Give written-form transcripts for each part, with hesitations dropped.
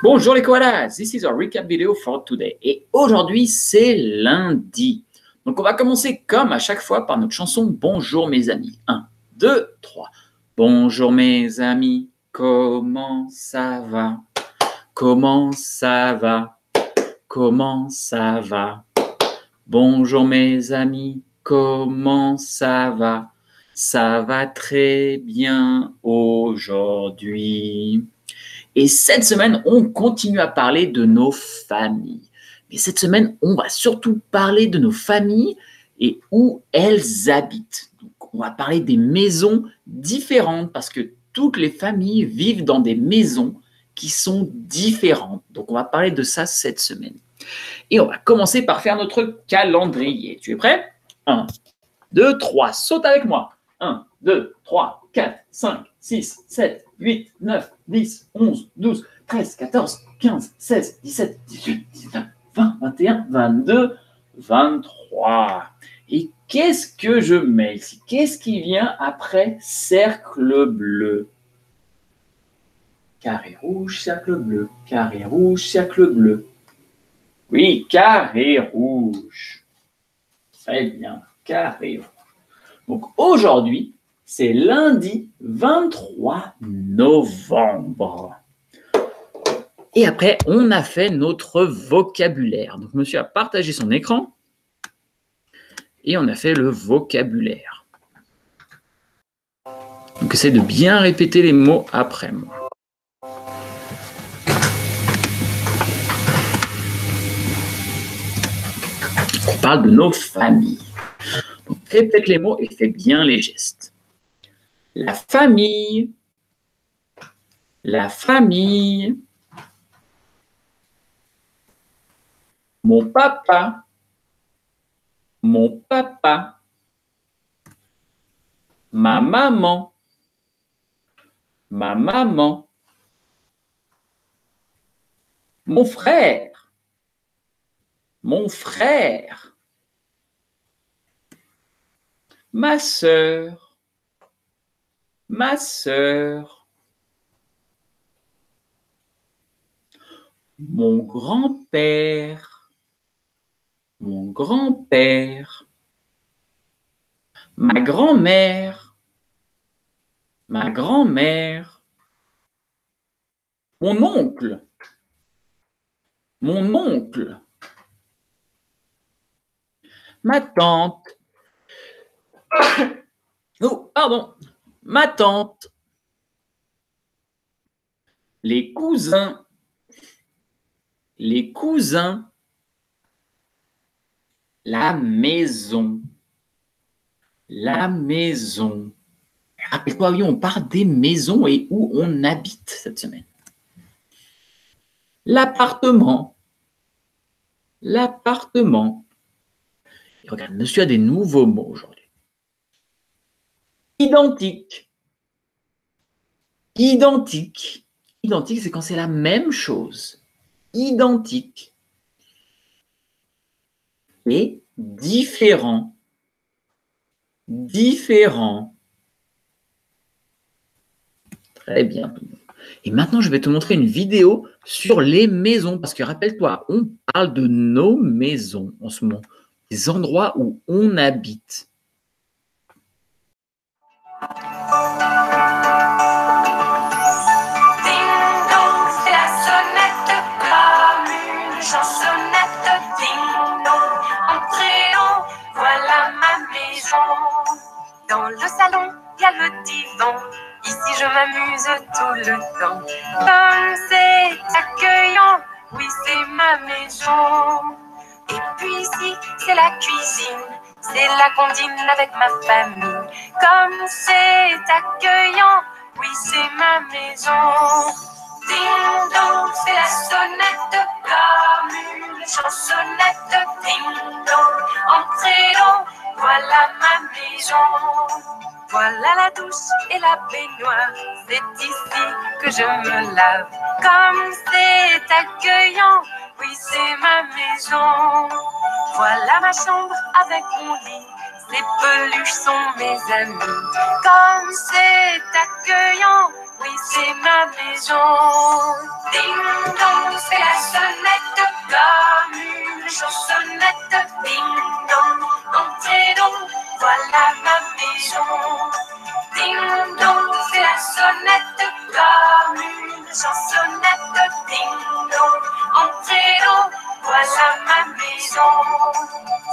Bonjour les koalas, this is our recap video for today. Et aujourd'hui, c'est lundi. Donc on va commencer comme à chaque fois par notre chanson Bonjour mes amis. 1, 2, 3. Bonjour mes amis, comment ça va? Comment ça va? Comment ça va? Bonjour mes amis, comment ça va? Ça va très bien aujourd'hui. Et cette semaine, on continue à parler de nos familles. Mais cette semaine, on va surtout parler de nos familles et où elles habitent. Donc, on va parler des maisons différentes parce que toutes les familles vivent dans des maisons qui sont différentes. Donc, on va parler de ça cette semaine. Et on va commencer par faire notre calendrier. Tu es prêt? 1, 2, 3, saute avec moi. 1, 2, 3, 4, 5, 6, 7, 8, 9, 10, 11, 12, 13, 14, 15, 16, 17, 18, 19, 20, 21, 22, 23. Et qu'est-ce que je mets ici? Qu'est-ce qui vient après cercle bleu? Carré rouge, cercle bleu. Carré rouge, cercle bleu. Oui, carré rouge. Très bien, carré rouge. Donc aujourd'hui, c'est lundi 23 novembre. Et après, on a fait notre vocabulaire. Donc monsieur a partagé son écran et on a fait le vocabulaire. Donc essaie de bien répéter les mots après moi. On parle de nos familles. Donc, répète les mots et fais bien les gestes. La famille. La famille. Mon papa. Mon papa. Ma maman. Ma maman. Mon frère. Mon frère. Ma sœur. Ma sœur. Mon grand-père. Mon grand-père. Ma grand-mère. Ma grand-mère. Mon oncle. Mon oncle. Ma tante. Oh, pardon. Ma tante. Les cousins. Les cousins. La maison. La maison. Rappelle-toi, oui, on parle des maisons et où on habite cette semaine. L'appartement. L'appartement. Et regarde, monsieur a des nouveaux mots aujourd'hui. Identique. Identique. Identique, c'est quand c'est la même chose. Identique. Et différent. Différent. Très bien. Et maintenant, je vais te montrer une vidéo sur les maisons. Parce que rappelle-toi, on parle de nos maisons en ce moment. Les endroits où on habite. Dans le salon, il y a le divan. Ici, je m'amuse tout le temps. Comme c'est accueillant, oui, c'est ma maison. Et puis ici, c'est la cuisine. C'est là qu'on dîne avec ma famille. Comme c'est accueillant, oui, c'est ma maison. Ding dong, c'est la sonnette comme une chansonnette. Ding dong, entrez donc, voilà ma maison. Voilà la douche et la baignoire, c'est ici que je me lave. Comme c'est accueillant, oui c'est ma maison. Voilà ma chambre avec mon lit, ces peluches sont mes amis. Comme c'est accueillant, oui c'est ma maison. Ding dong, c'est la sonnette comme une chansonnette. Ding dong, entrez donc, voilà ma maison. Ding dong, c'est la sonnette comme une chansonnette. Ding dong, entrez donc, voilà ma maison.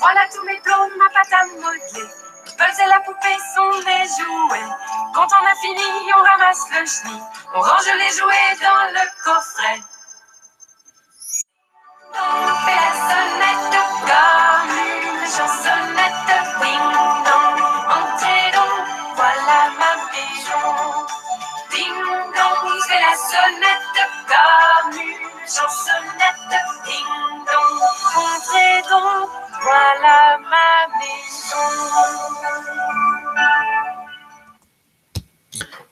Voilà tous mes plombs, ma pâte à modeler. Les puzzles et la poupée sont mes jouets. Quand on a fini, on ramasse le chenille. On range les jouets dans le coffret. On fait la sonnette comme une chansonnette. Ding dong, entrez donc, voilà ma maison. Ding dong, c'est la sonnette comme une chansonnette. Ding dong, entrez donc, voilà ma maison.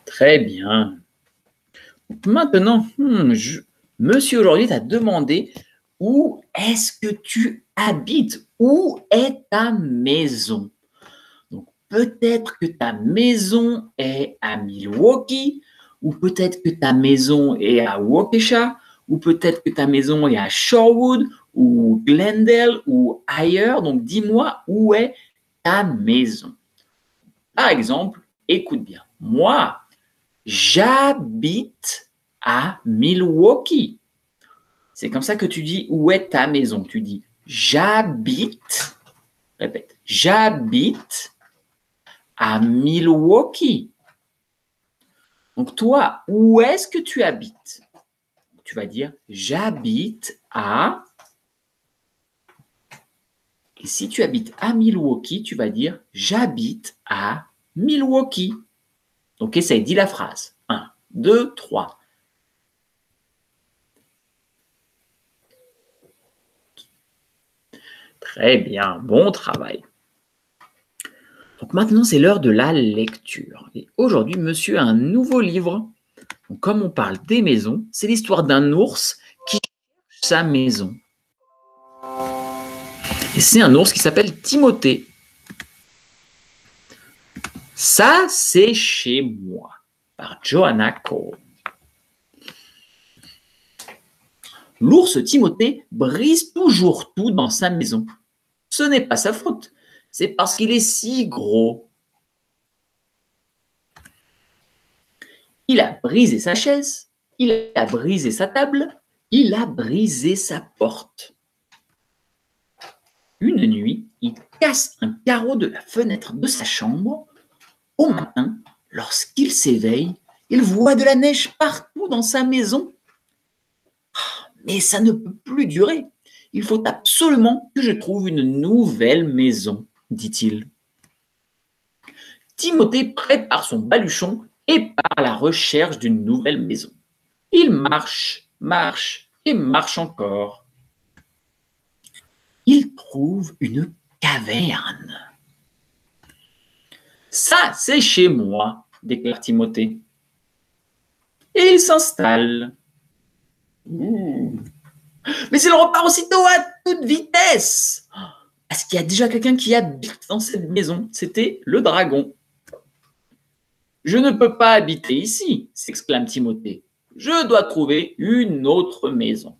Très bien. Maintenant, monsieur aujourd'hui t'a demandé où est-ce que tu habites? Où est ta maison? Donc, peut-être que ta maison est à Milwaukee, ou peut-être que ta maison est à Waukesha, ou peut-être que ta maison est à Shorewood, ou Glendale, ou ailleurs. Donc, dis-moi où est ta maison. Par exemple, écoute bien. Moi, j'habite à Milwaukee. C'est comme ça que tu dis où est ta maison. Tu dis j'habite, répète, j'habite à Milwaukee. Donc toi, où est-ce que tu habites? Tu vas dire j'habite à... Et si tu habites à Milwaukee, tu vas dire j'habite à Milwaukee. Donc essaye, dis la phrase. 1, 2, 3. Très bien, bon travail. Donc maintenant, c'est l'heure de la lecture. Et aujourd'hui, monsieur a un nouveau livre. Donc, comme on parle des maisons, c'est l'histoire d'un ours qui cherche sa maison. Et c'est un ours qui s'appelle Timothée. Ça, c'est chez moi, par Joanna Cole. L'ours Timothée brise toujours tout dans sa maison. Ce n'est pas sa faute, c'est parce qu'il est si gros. Il a brisé sa chaise, il a brisé sa table, il a brisé sa porte. Une nuit, il casse un carreau de la fenêtre de sa chambre. Au matin, lorsqu'il s'éveille, il voit de la neige partout dans sa maison. Mais ça ne peut plus durer. Il faut absolument que je trouve une nouvelle maison, dit-il. Timothée prépare son baluchon et part à la recherche d'une nouvelle maison. Il marche, marche et marche encore. Il trouve une caverne. Ça, c'est chez moi, déclare Timothée. Et il s'installe. Mais il repart aussitôt à toute vitesse. Parce qu'il y a déjà quelqu'un qui habite dans cette maison. C'était le dragon. Je ne peux pas habiter ici, s'exclame Timothée. Je dois trouver une autre maison.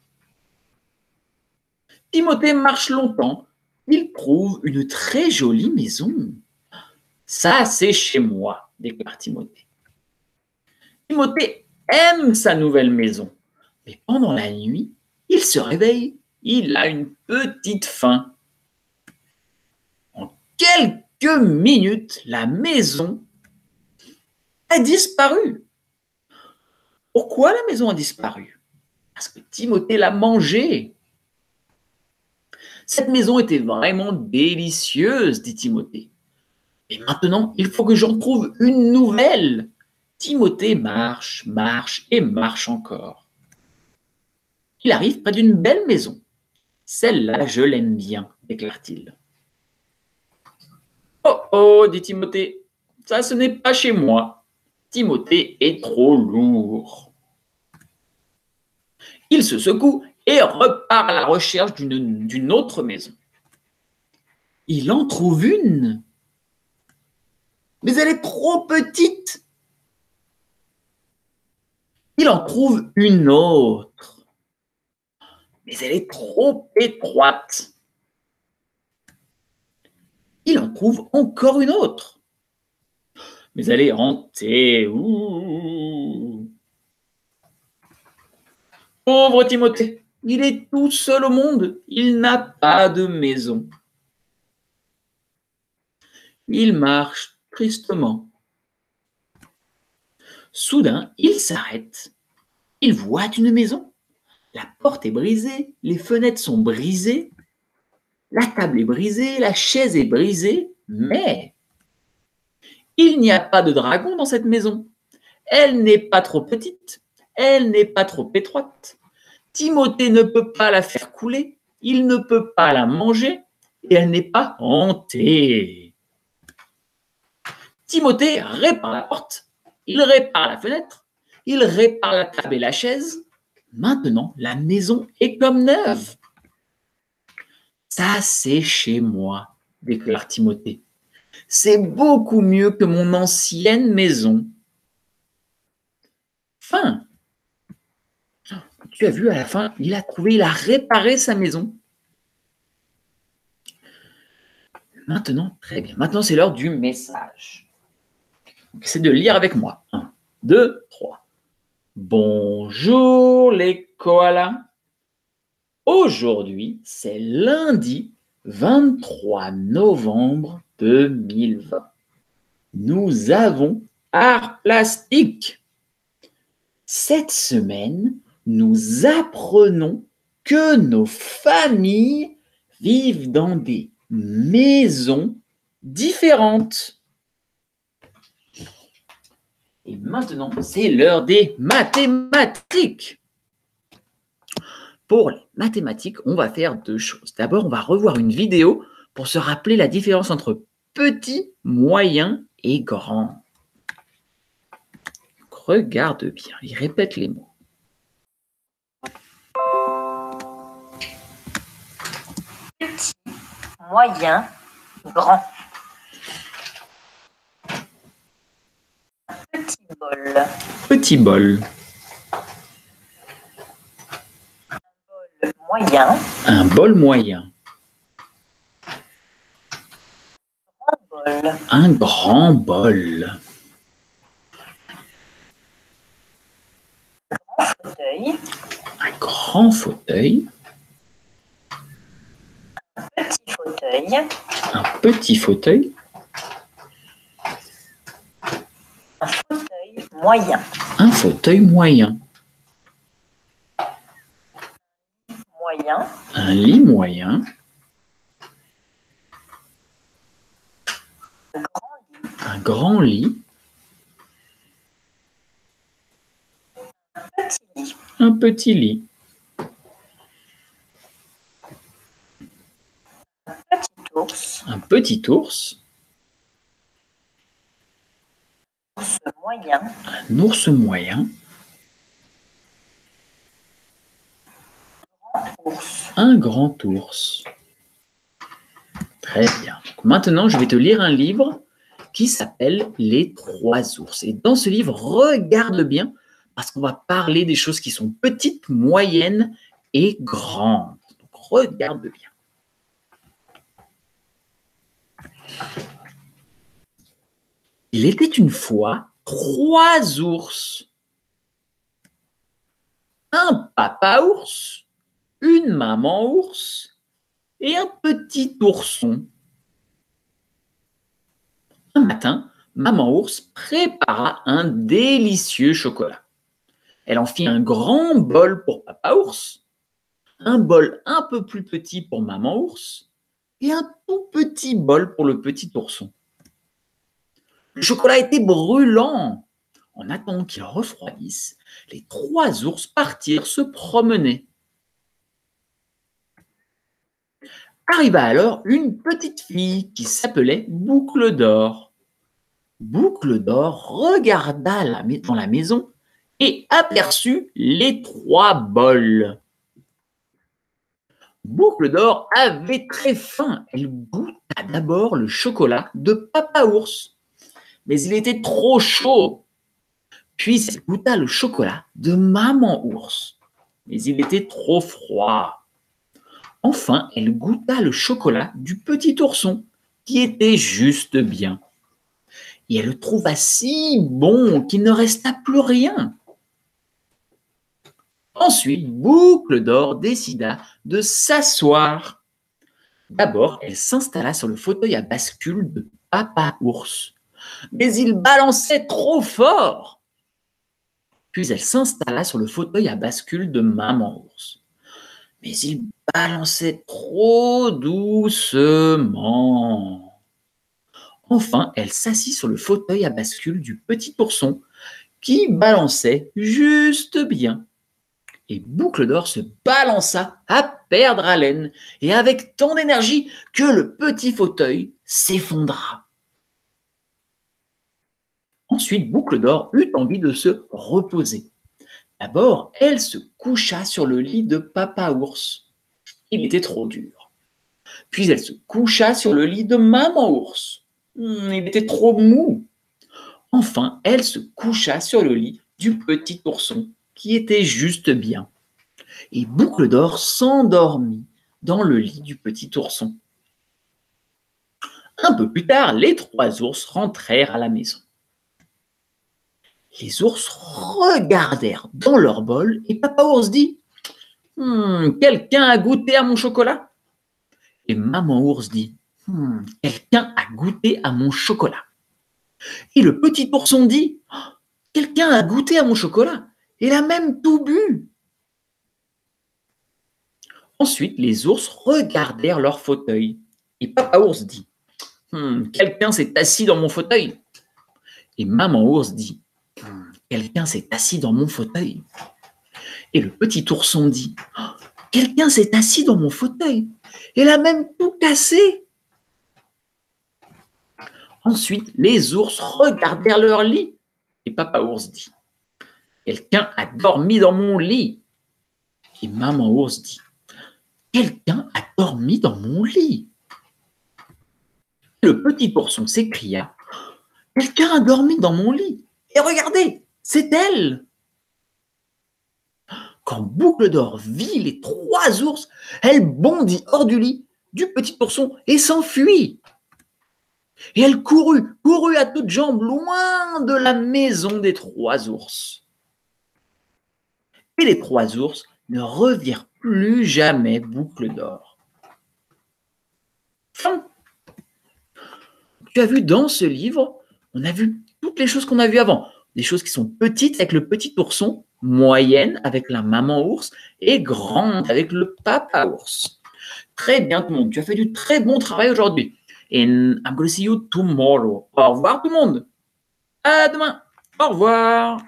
Timothée marche longtemps. Il trouve une très jolie maison. Ça, c'est chez moi, déclare Timothée. Timothée aime sa nouvelle maison. Mais pendant la nuit, il se réveille. Il a une petite faim. En quelques minutes, la maison a disparu. Pourquoi la maison a disparu? Parce que Timothée l'a mangée. Cette maison était vraiment délicieuse, dit Timothée. Et maintenant, il faut que j'en trouve une nouvelle. Timothée marche, marche et marche encore. Il arrive près d'une belle maison. Celle-là, je l'aime bien, déclare-t-il. Oh oh, dit Timothée, ça ce n'est pas chez moi. Timothée est trop lourd. Il se secoue et repart à la recherche d'une autre maison. Il en trouve une, mais elle est trop petite. Il en trouve une autre. mais elle est trop étroite. Il en trouve encore une autre, mais elle est hantée. Ouh. Pauvre Timothée, il est tout seul au monde, il n'a pas de maison. Il marche tristement. Soudain, il s'arrête. Il voit une maison. La porte est brisée, les fenêtres sont brisées, la table est brisée, la chaise est brisée, mais il n'y a pas de dragon dans cette maison. Elle n'est pas trop petite, elle n'est pas trop étroite. Timothée ne peut pas la faire couler, il ne peut pas la manger et elle n'est pas hantée. Timothée répare la porte, il répare la fenêtre, il répare la table et la chaise. Maintenant, la maison est comme neuve. Ça, c'est chez moi, déclare Timothée. C'est beaucoup mieux que mon ancienne maison. Fin. Tu as vu, à la fin, il a réparé sa maison. Maintenant, très bien. Maintenant, c'est l'heure du message. C'est de lire avec moi. 1, 2, 3. Bonjour les koalas. Aujourd'hui, c'est lundi 23 novembre 2020. Nous avons art plastique. Cette semaine, nous apprenons que nos familles vivent dans des maisons différentes. Et maintenant, c'est l'heure des mathématiques. Pour les mathématiques, on va faire 2 choses. D'abord, on va revoir une vidéo pour se rappeler la différence entre petit, moyen et grand. Donc, regarde bien, il répète les mots. Petit, moyen, grand. Petit bol. Petit bol. Moyen. Un bol moyen. Grand bol. Un grand bol. Fauteuil. Un grand fauteuil. Petit fauteuil. Un petit fauteuil. Un fauteuil moyen. Un fauteuil moyen. Moyen. Un lit moyen. Un grand lit. Petit lit. Un petit lit. Petit ours. Un petit ours. Ours moyen. Un ours moyen. Ours. Un grand ours. Très bien. Donc maintenant, je vais te lire un livre qui s'appelle Les 3 ours. Et dans ce livre, regarde bien, parce qu'on va parler des choses qui sont petites, moyennes et grandes. Donc, regarde bien. Il était une fois 3 ours. Un papa ours, une maman ours et un petit ourson. Un matin, maman ours prépara un délicieux chocolat. Elle en fit un grand bol pour papa ours, un bol un peu plus petit pour maman ours et un tout petit bol pour le petit ourson. Le chocolat était brûlant. En attendant qu'il refroidisse, les 3 ours partirent se promener. Arriva alors une petite fille qui s'appelait Boucle d'Or. Boucle d'Or regarda dans la maison et aperçut les 3 bols. Boucle d'Or avait très faim. Elle goûta d'abord le chocolat de papa ours, mais il était trop chaud. Puis elle goûta le chocolat de maman ours. mais il était trop froid. Enfin, elle goûta le chocolat du petit ourson, qui était juste bien. Et elle le trouva si bon qu'il ne resta plus rien. Ensuite, Boucle d'Or décida de s'asseoir. D'abord, elle s'installa sur le fauteuil à bascule de Papa Ours. Mais il balançait trop fort. Puis elle s'installa sur le fauteuil à bascule de Maman Ours. Mais il balançait trop doucement. Enfin, elle s'assit sur le fauteuil à bascule du petit ourson, qui balançait juste bien. Et Boucle d'Or se balança à perdre haleine, et avec tant d'énergie que le petit fauteuil s'effondra. Ensuite, Boucle d'Or eut envie de se reposer. D'abord, elle se coucha sur le lit de Papa Ours. Il était trop dur. Puis elle se coucha sur le lit de Maman Ours. Il était trop mou. Enfin, elle se coucha sur le lit du petit ourson, qui était juste bien. Et Boucle d'Or s'endormit dans le lit du petit ourson. Un peu plus tard, les 3 ours rentrèrent à la maison. Les ours regardèrent dans leur bol et Papa Ours dit « Quelqu'un a goûté à mon chocolat ?» Et Maman Ours dit « Quelqu'un a goûté à mon chocolat ?» Et le petit ourson dit « Quelqu'un a goûté à mon chocolat et l'a même tout bu !» Ensuite, les ours regardèrent leur fauteuil et Papa Ours dit « Quelqu'un s'est assis dans mon fauteuil ?» Et Maman Ours dit « Quelqu'un s'est assis dans mon fauteuil ?» Et le petit ourson dit « Quelqu'un s'est assis dans mon fauteuil et l'a même tout cassé !» Ensuite, les ours regardèrent leur lit et Papa Ours dit « Quelqu'un a dormi dans mon lit !» Et Maman Ours dit « Quelqu'un a dormi dans mon lit !» Le petit ourson s'écria « Quelqu'un a dormi dans mon lit ! Et regardez, c'est elle !» Quand Boucle d'Or vit les 3 ours, elle bondit hors du lit du petit ourson et s'enfuit. Et elle courut à toutes jambes loin de la maison des 3 ours. Et les 3 ours ne revirent plus jamais Boucle d'Or. Fin. Tu as vu dans ce livre, on a vu toutes les choses qu'on a vues avant. Des choses qui sont petites avec le petit ourson, moyennes avec la maman ours et grandes avec le papa ours. Très bien tout le monde, tu as fait du très bon travail aujourd'hui. And I'm going to see you tomorrow. Au revoir tout le monde. À demain. Au revoir.